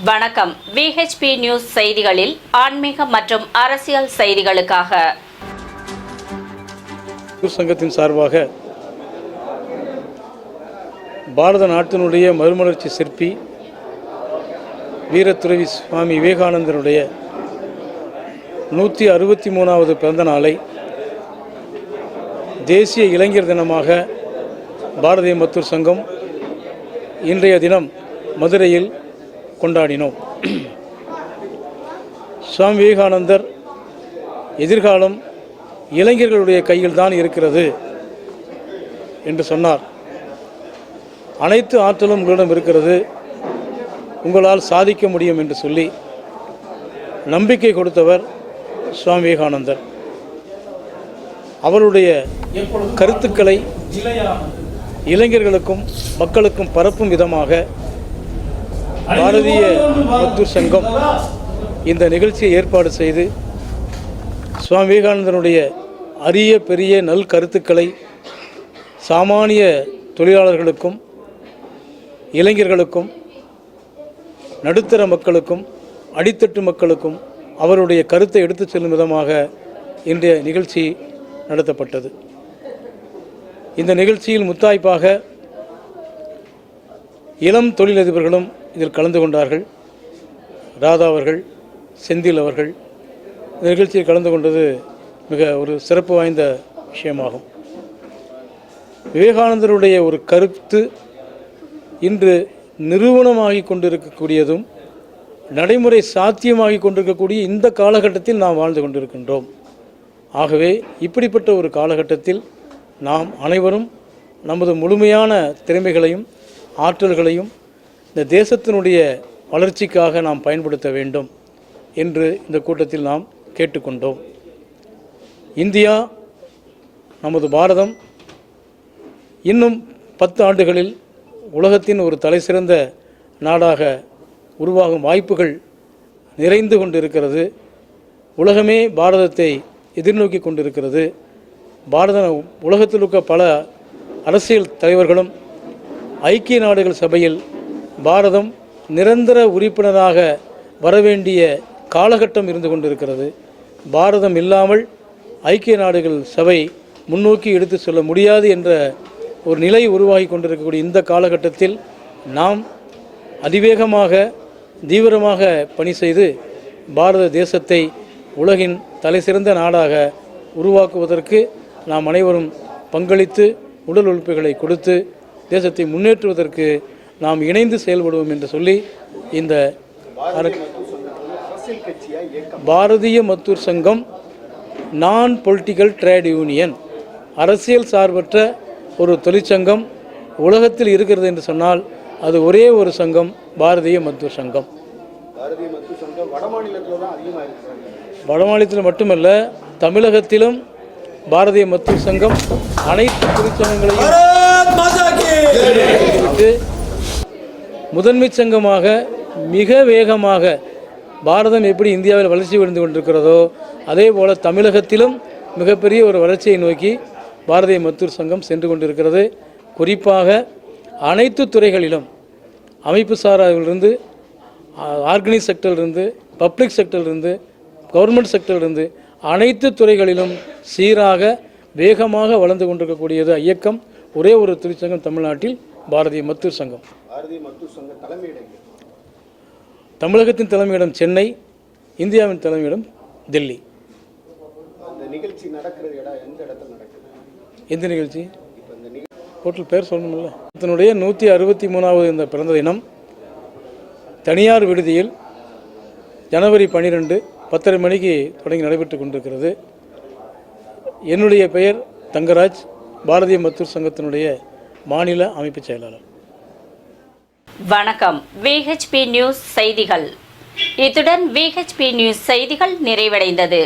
வணக்கம். VHP news செய்திகளில் ஆன்மீக மற்றும் அரசியல் செய்திகளுக்காக சங்கத்தின் சார்பாக பாரத நாட்டினுடைய மறுமலர்ச்சி சிற்பி வீரத்துறவி சுவாமி விவேகானந்தருடைய 163வது பிறந்த நாளை தேசிய இளைஞர் தினமாக பாரதிய மத்தூர் சங்கம் இன்றைய தினம் மதுரையில் கொண்டாடினோம். சுவாமி விவேகானந்தர் எதிர்காலம் இளைஞர்களுடைய கையில் தான் இருக்கிறது என்று சொன்னார். அனைத்து ஆற்றலும் உங்களிடம் இருக்கிறது, உங்களால் சாதிக்க முடியும் என்று சொல்லி நம்பிக்கை கொடுத்தவர் சுவாமி விவேகானந்தர். அவருடைய கருத்துக்களை இளைஞர்களுக்கும் மக்களுக்கும் பரப்பும் விதமாக பாரதிய மத்தூர் சங்கம் இந்த நிகழ்ச்சியை ஏற்பாடு செய்து சுவாமி விவேகானந்தனுடைய அரிய பெரிய நல் கருத்துக்களை சாமானிய தொழிலாளர்களுக்கும் இளைஞர்களுக்கும் நடுத்தர மக்களுக்கும் அடித்தட்டு மக்களுக்கும் அவருடைய கருத்தை எடுத்துச் செல்லும் விதமாக இன்றைய நிகழ்ச்சி நடத்தப்பட்டது. இந்த நிகழ்ச்சியில் முத்தாய்ப்பாக இளம் தொழிலதிபர்களும் இதில் கலந்து கொண்டார்கள். ராதா அவர்கள், செந்தில் அவர்கள் இந்த நிகழ்ச்சியில் கலந்து கொண்டது மிக ஒரு சிறப்பு வாய்ந்த விஷயமாகும். விவேகானந்தருடைய ஒரு கருத்து இன்று நிரூபணமாகி கொண்டிருக்கக்கூடியதும் நடைமுறை சாத்தியமாகி கொண்டிருக்கக்கூடிய இந்த காலகட்டத்தில் நாம் வாழ்ந்து கொண்டிருக்கின்றோம். ஆகவே இப்படிப்பட்ட ஒரு காலகட்டத்தில் நாம் அனைவரும் நமது முழுமையான திறமைகளையும் ஆற்றல்களையும் இந்த தேசத்தினுடைய வளர்ச்சிக்காக நாம் பயன்படுத்த வேண்டும் என்று இந்த கூட்டத்தில் நாம் கேட்டுக்கொண்டோம். இந்தியா, நமது பாரதம் இன்னும் 10 ஆண்டுகளில் உலகத்தின் ஒரு தலைசிறந்த நாடாக உருவாகும் வாய்ப்புகள் நிறைந்து கொண்டிருக்கிறது. உலகமே பாரதத்தை எதிர்நோக்கி கொண்டிருக்கிறது. உலகத்தில் இருக்க பல அரசியல் தலைவர்களும் ஐக்கிய நாடுகள் சபையில் பாரதம் நிரந்தர உறுப்பினராக வரவேண்டிய காலகட்டம் இருந்து கொண்டிருக்கிறது. பாரதம் இல்லாமல் ஐக்கிய நாடுகள் சபை முன்னோக்கி எடுத்து செல்ல முடியாது என்ற ஒரு நிலை உருவாகி கொண்டிருக்கக்கூடிய இந்த காலகட்டத்தில் நாம் அதிவேகமாக தீவிரமாக பணி செய்து பாரத தேசத்தை உலகின் தலைசிறந்த நாடாக உருவாக்குவதற்கு நாம் அனைவரும் பங்களித்து உடல் உறுப்புகளை கொடுத்து தேசத்தை முன்னேற்றுவதற்கு நாம் இணைந்து செயல்படுவோம் என்று சொல்லி இந்த பாரதிய மத்தூர் சங்கம் நான் பொலிட்டிக்கல் ட்ரேட் யூனியன், அரசியல் சார்பற்ற ஒரு தொழிற்சங்கம் உலகத்தில் இருக்கிறது என்று சொன்னால் அது ஒரே ஒரு சங்கம், பாரதிய மத்தூர் சங்கம். வடமாநிலத்தில் மட்டுமல்ல, தமிழகத்திலும் பாரதிய மத்தூர் சங்கம் அனைத்து தொழிற்சங்கங்களையும் முதன்மை சங்கமாக மிக வேகமாக பாரதம் எப்படி இந்தியாவில் வளர்ச்சி அடைந்து கொண்டிருக்கிறதோ அதே போல் தமிழகத்திலும் மிகப்பெரிய ஒரு வளர்ச்சியை நோக்கி பாரதிய மத்தூர் சங்கம் சென்று கொண்டிருக்கிறது. குறிப்பாக அனைத்து துறைகளிலும் அமைப்பு சாராவிலிருந்து, ஆர்கனைஸ் செக்டரிலிருந்து, பப்ளிக் செக்டரிலிருந்து, கவர்மெண்ட் செக்டரிலிருந்து அனைத்து துறைகளிலும் சீராக வேகமாக வளர்ந்து கொண்டிருக்கக்கூடியது இயக்கம் ஒரே ஒரு தொழிற்சங்கம் தமிழ்நாட்டில் பாரதிய மத்தூர் சங்கம். தமிழகத்தின் தலைமையிடம் சென்னை, இந்தியாவின் தலைமையிடம் டெல்லி. எந்த நிகழ்ச்சி? ஹோட்டல் பேர் சொல்லணும்ல. இதனுடைய 163வது இந்த பிறந்த தினம் தனியார் விடுதியில் ஜனவரி 12 10:30 மணிக்கு தொடங்கி நடைபெற்று கொண்டிருக்கிறது. என்னுடைய பெயர் தங்கராஜ், பாரதிய மத்தூர் சங்கத்தினுடைய மாநில அமைப்பு செயலாளர். வணக்கம். VHP நியூஸ் செய்திகள். இத்துடன் VHP நியூஸ் செய்திகள் நிறைவடைந்தது.